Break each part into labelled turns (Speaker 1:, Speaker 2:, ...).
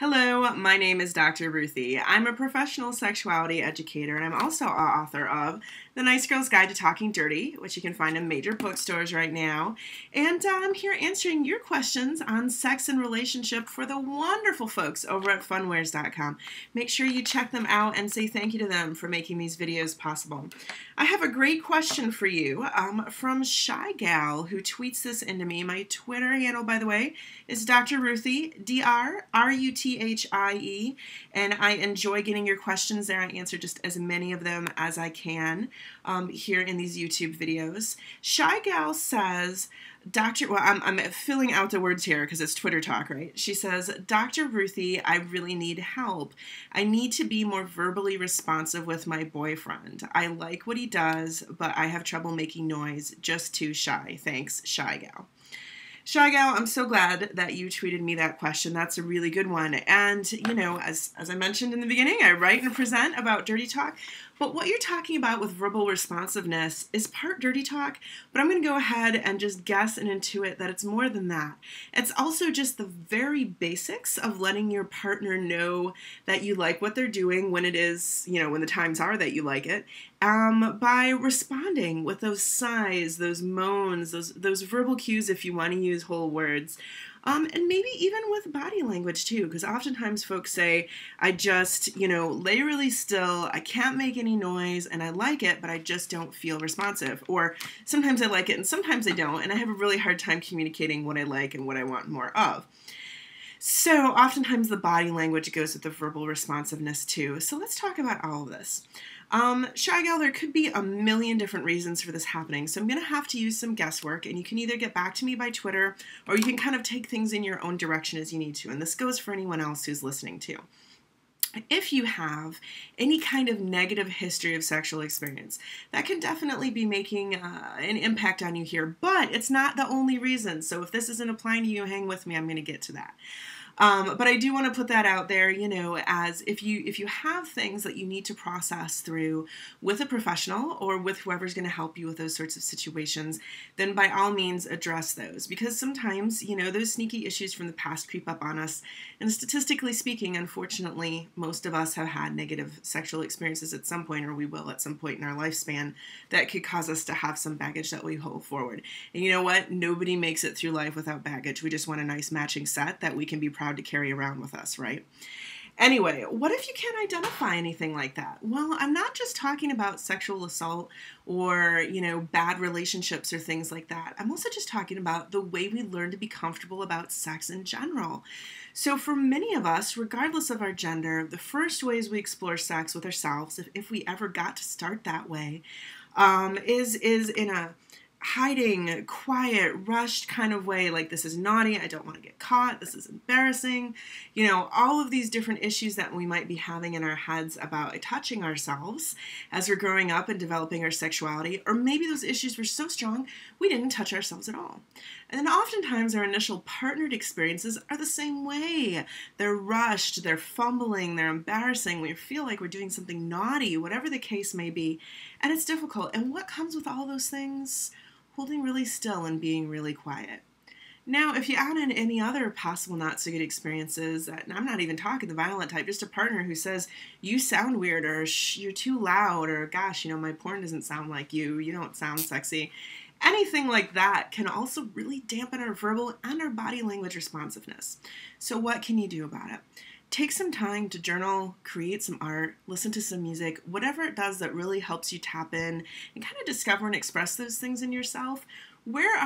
Speaker 1: Hello, my name is Dr. Ruthie. I'm a professional sexuality educator, and I'm also author of The Nice Girl's Guide to Talking Dirty, which you can find in major bookstores right now. And I'm here answering your questions on sex and relationship for the wonderful folks over at funwares.com. Make sure you check them out and say thank you to them for making these videos possible. I have a great question for you from Shy Gal, who tweets this into me. My Twitter handle, by the way, is Dr. Ruthie, DrRuthie, and I enjoy getting your questions there. I answer just as many of them as I can here in these YouTube videos. Shy Gal says, I'm filling out the words here because it's Twitter talk, right? She says, Dr. Ruthie, I really need help. I need to be more verbally responsive with my boyfriend. I like what he does, but I have trouble making noise. Just too shy. Thanks, Shy Gal. Shy Gal, I'm so glad that you tweeted me that question. That's a really good one. And, you know, as I mentioned in the beginning, I write and present about dirty talk. But what you're talking about with verbal responsiveness is part dirty talk, but I'm going to go ahead and just guess and intuit that it's more than that. It's also just the very basics of letting your partner know that you like what they're doing when it is, you know, when the times are that you like it, by responding with those sighs, those moans, those verbal cues if you want to use whole words. And maybe even with body language too, because oftentimes folks say, I just, lay really still, I can't make any noise, and I like it, but I just don't feel responsive. Or sometimes I like it and sometimes I don't, and I have a really hard time communicating what I like and what I want more of. So oftentimes the body language goes with the verbal responsiveness too. So let's talk about all of this. Shy Gal, there could be a million different reasons for this happening, so I'm going to have to use some guesswork, and you can either get back to me by Twitter, or you can kind of take things in your own direction as you need to, and this goes for anyone else who's listening too. If you have any kind of negative history of sexual experience, that can definitely be making an impact on you here, but it's not the only reason. So if this isn't applying to you, hang with me, I'm going to get to that. But I do want to put that out there, as if you have things that you need to process through with a professional or with whoever's going to help you with those sorts of situations, then by all means address those. Because sometimes, those sneaky issues from the past creep up on us. And statistically speaking, unfortunately, most of us have had negative sexual experiences at some point, or we will at some point in our lifespan, that could cause us to have some baggage that we hold forward. And you know what? Nobody makes it through life without baggage. We just want a nice matching set that we can be proud to carry around with us, right? Anyway, what if you can't identify anything like that? Well, I'm not just talking about sexual assault or, bad relationships or things like that. I'm also just talking about the way we learn to be comfortable about sex in general. So for many of us, regardless of our gender, the first ways we explore sex with ourselves, if we ever got to start that way, is in a hiding, quiet, rushed kind of way, like this is naughty, I don't want to get caught, this is embarrassing, all of these different issues that we might be having in our heads about touching ourselves as we're growing up and developing our sexuality, or maybe those issues were so strong we didn't touch ourselves at all. And then oftentimes our initial partnered experiences are the same way. They're rushed, they're fumbling, they're embarrassing, we feel like we're doing something naughty, whatever the case may be, and it's difficult. And what comes with all those things? Holding really still and being really quiet. Now, if you add in any other possible not so good experiences, and I'm not even talking the violent type, just a partner who says, you sound weird, or you're too loud, or gosh, my porn doesn't sound like you don't sound sexy. Anything like that can also really dampen our verbal and our body language responsiveness. So what can you do about it? Take some time to journal, create some art, listen to some music, whatever it does that really helps you tap in and kind of discover and express those things in yourself. Where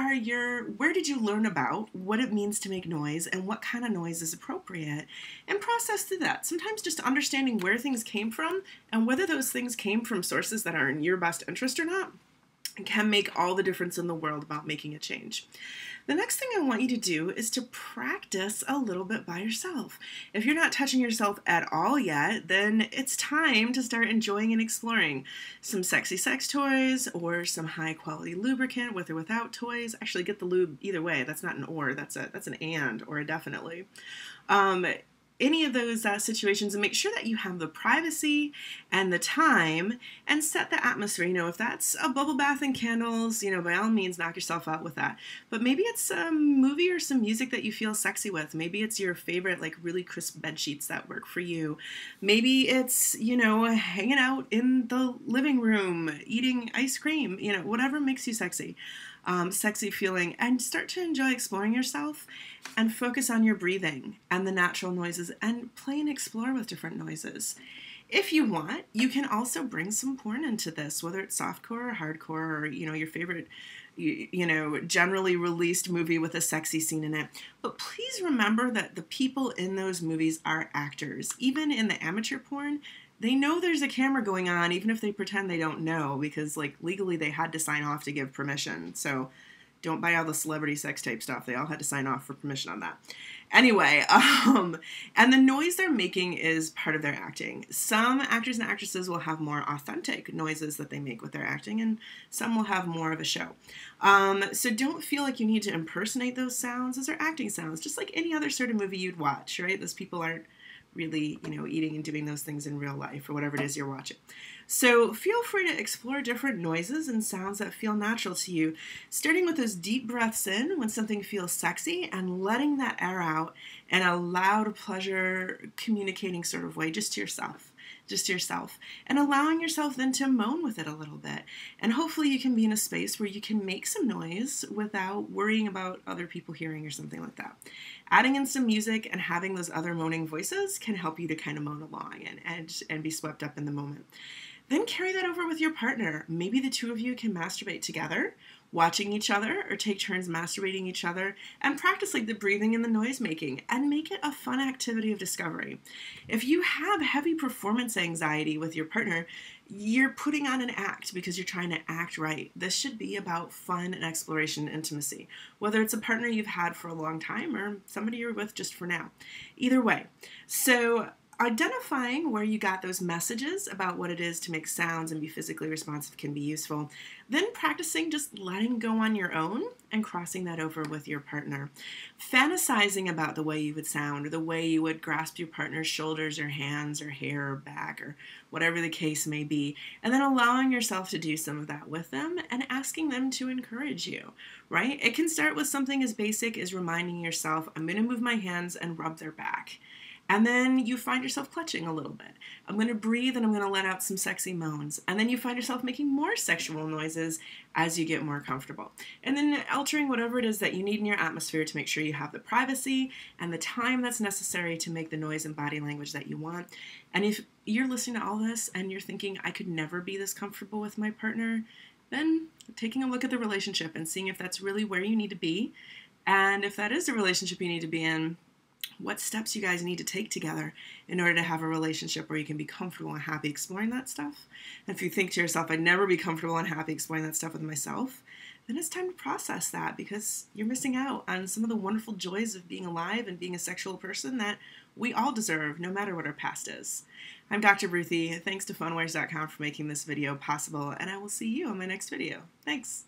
Speaker 1: did you learn about what it means to make noise and what kind of noise is appropriate, and process through that. Sometimes just understanding where things came from and whether those things came from sources that are in your best interest or not can make all the difference in the world about making a change. The next thing I want you to do is to practice a little bit by yourself. If you're not touching yourself at all yet, then it's time to start enjoying and exploring some sexy sex toys or some high quality lubricant with or without toys. Actually, get the lube either way. That's not an or, that's an and or a definitely. any of those situations, and make sure that you have the privacy and the time and set the atmosphere. You know, if that's a bubble bath and candles, you know, by all means, knock yourself out with that. But maybe it's a movie or some music that you feel sexy with. Maybe it's your favorite, like, really crisp bed sheets that work for you. Maybe it's, you know, hanging out in the living room, eating ice cream, you know, whatever makes you sexy. Sexy feeling, and start to enjoy exploring yourself and focus on your breathing and the natural noises and play and explore with different noises. If you want, you can also bring some porn into this, whether it's softcore or hardcore or, you know, your favorite, you know, generally released movie with a sexy scene in it. But please remember that the people in those movies are actors. Even in the amateur porn, they know there's a camera going on, even if they pretend they don't know, because, like, legally they had to sign off to give permission. So don't buy all the celebrity sex tape stuff. They all had to sign off for permission on that. Anyway, and the noise they're making is part of their acting. Some actors and actresses will have more authentic noises that they make with their acting, and some will have more of a show. So don't feel like you need to impersonate those sounds. Those are acting sounds, just like any other sort of movie you'd watch, right? Those people aren't really, you know, eating and doing those things in real life or whatever it is you're watching. So feel free to explore different noises and sounds that feel natural to you, starting with those deep breaths in when something feels sexy and letting that air out in a loud, pleasure communicating sort of way, just to yourself. And allowing yourself then to moan with it a little bit. And hopefully you can be in a space where you can make some noise without worrying about other people hearing or something like that. Adding in some music and having those other moaning voices can help you to kind of moan along and be swept up in the moment. Then carry that over with your partner. Maybe the two of you can masturbate together, watching each other, or take turns masturbating each other, and practice like the breathing and the noise making, and make it a fun activity of discovery. If you have heavy performance anxiety with your partner, you're putting on an act because you're trying to act right. This should be about fun and exploration and intimacy, whether it's a partner you've had for a long time or somebody you're with just for now. Either way. So identifying where you got those messages about what it is to make sounds and be physically responsive can be useful. Then practicing just letting go on your own and crossing that over with your partner. Fantasizing about the way you would sound or the way you would grasp your partner's shoulders or hands or hair or back or whatever the case may be. And then allowing yourself to do some of that with them and asking them to encourage you, right? It can start with something as basic as reminding yourself, I'm going to move my hands and rub their back. And then you find yourself clutching a little bit. I'm going to breathe and I'm going to let out some sexy moans. And then you find yourself making more sexual noises as you get more comfortable. And then altering whatever it is that you need in your atmosphere to make sure you have the privacy and the time that's necessary to make the noise and body language that you want. And if you're listening to all this and you're thinking, I could never be this comfortable with my partner, then taking a look at the relationship and seeing if that's really where you need to be. And if that is a relationship you need to be in, what steps you guys need to take together in order to have a relationship where you can be comfortable and happy exploring that stuff. And if you think to yourself, I'd never be comfortable and happy exploring that stuff with myself, then it's time to process that because you're missing out on some of the wonderful joys of being alive and being a sexual person that we all deserve, no matter what our past is. I'm Dr. Ruthie. Thanks to PhoneWares.com for making this video possible, and I will see you on my next video. Thanks.